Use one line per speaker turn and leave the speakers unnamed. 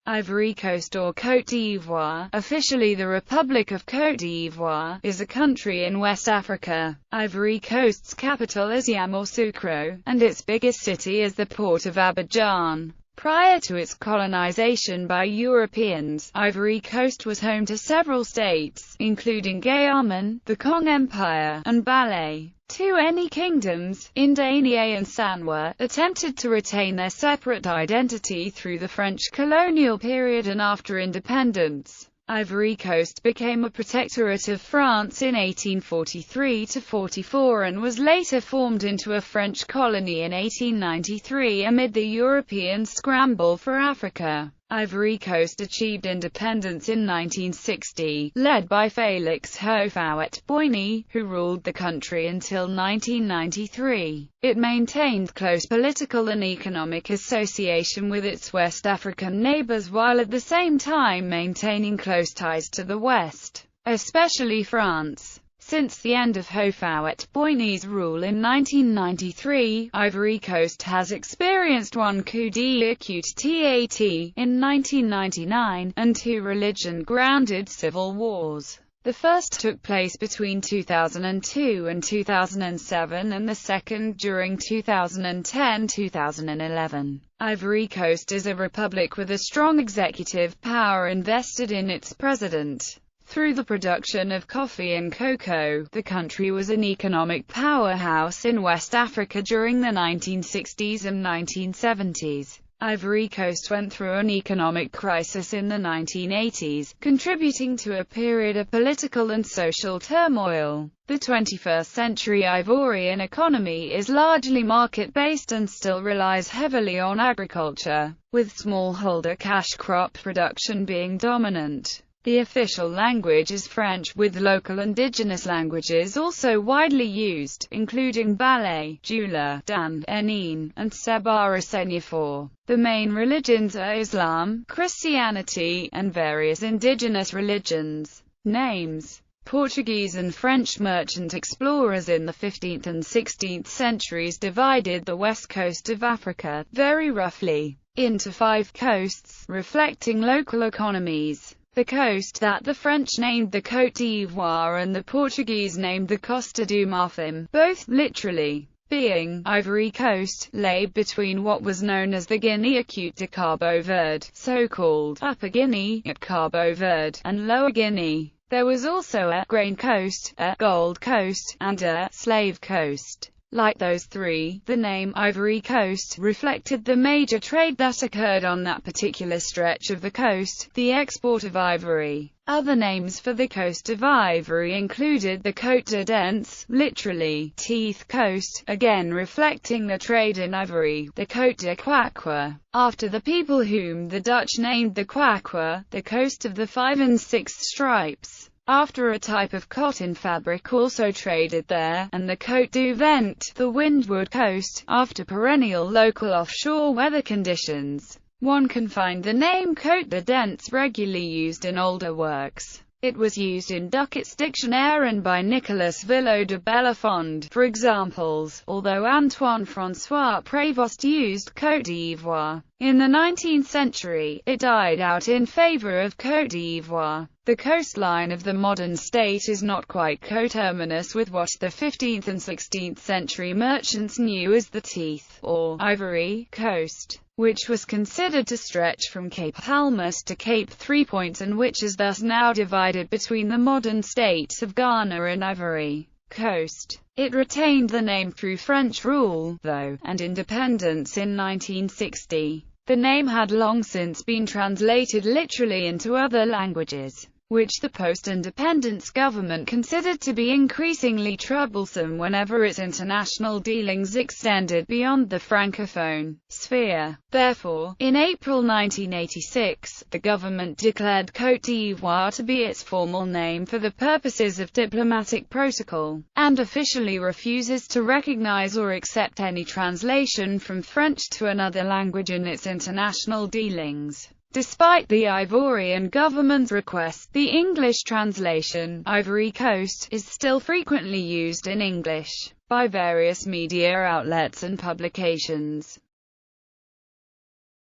Ivory Coast or Côte d'Ivoire, officially the Republic of Côte d'Ivoire, is a country in West Africa. Ivory Coast's capital is Yamoussoukro, and its biggest city is the port of Abidjan. Prior to its colonization by Europeans, Ivory Coast was home to several states, including Guyane, the Kong Empire, and Balé. Any kingdoms, Indania and Sanwa, attempted to retain their separate identity through the French colonial period and after independence. Ivory Coast became a protectorate of France in 1843–44 and was later formed into a French colony in 1893 amid the European scramble for Africa. Ivory Coast achieved independence in 1960, led by Félix Houphouët-Boigny, who ruled the country until 1993. It maintained close political and economic association with its West African neighbors while at the same time maintaining close ties to the West, especially France. Since the end of Houphouët-Boigny's rule in 1993, Ivory Coast has experienced one coup d'état in 1999, and two religion-grounded civil wars. The first took place between 2002 and 2007 and the second during 2010–2011. Ivory Coast is a republic with a strong executive power invested in its president. Through the production of coffee and cocoa, the country was an economic powerhouse in West Africa during the 1960s and 1970s. Ivory Coast went through an economic crisis in the 1980s, contributing to a period of political and social turmoil. The 21st century Ivorian economy is largely market-based and still relies heavily on agriculture, with smallholder cash crop production being dominant. The official language is French, with local indigenous languages also widely used, including Balé, Jula, Dan, Enin, and Sebara Senghor. The main religions are Islam, Christianity, and various indigenous religions. Names: Portuguese and French merchant explorers in the 15th and 16th centuries divided the west coast of Africa, very roughly, into 5 coasts, reflecting local economies. The coast that the French named the Côte d'Ivoire and the Portuguese named the Costa do Marfim, both literally being Ivory Coast, lay between what was known as the Guinea Côte de Cabo Verde, so-called Upper Guinea, at Cabo Verde, and Lower Guinea. There was also a Grain Coast, a Gold Coast, and a Slave Coast. Like those three, the name Ivory Coast reflected the major trade that occurred on that particular stretch of the coast, the export of ivory. Other names for the coast of Ivory included the Côte de Dents, literally, Teeth Coast, again reflecting the trade in ivory, the Côte de Quaqua, after the people whom the Dutch named the Quaqua, the coast of the 5 and 6 stripes, after a type of cotton fabric also traded there, and the Côte du Vent, the Windward Coast, after perennial local offshore weather conditions. One can find the name Côte de Dents regularly used in older works. It was used in Ducat's Dictionnaire and by Nicolas Villot de Bellefonde for examples, although Antoine-François Prévost used Côte d'Ivoire. In the 19th century, it died out in favor of Côte d'Ivoire. The coastline of the modern state is not quite coterminous with what the 15th and 16th century merchants knew as the Teeth, or Ivory, Coast, which was considered to stretch from Cape Palmas to Cape Three Points and which is thus now divided between the modern states of Ghana and Ivory Coast. It retained the name through French rule, though, and independence in 1960. The name had long since been translated literally into other languages, which the post-independence government considered to be increasingly troublesome whenever its international dealings extended beyond the francophone sphere. Therefore, in April 1986, the government declared Côte d'Ivoire to be its formal name for the purposes of diplomatic protocol, and officially refuses to recognize or accept any translation from French to another language in its international dealings. Despite the Ivorian government's request, the English translation, Ivory Coast, is still frequently used in English by various media outlets and publications.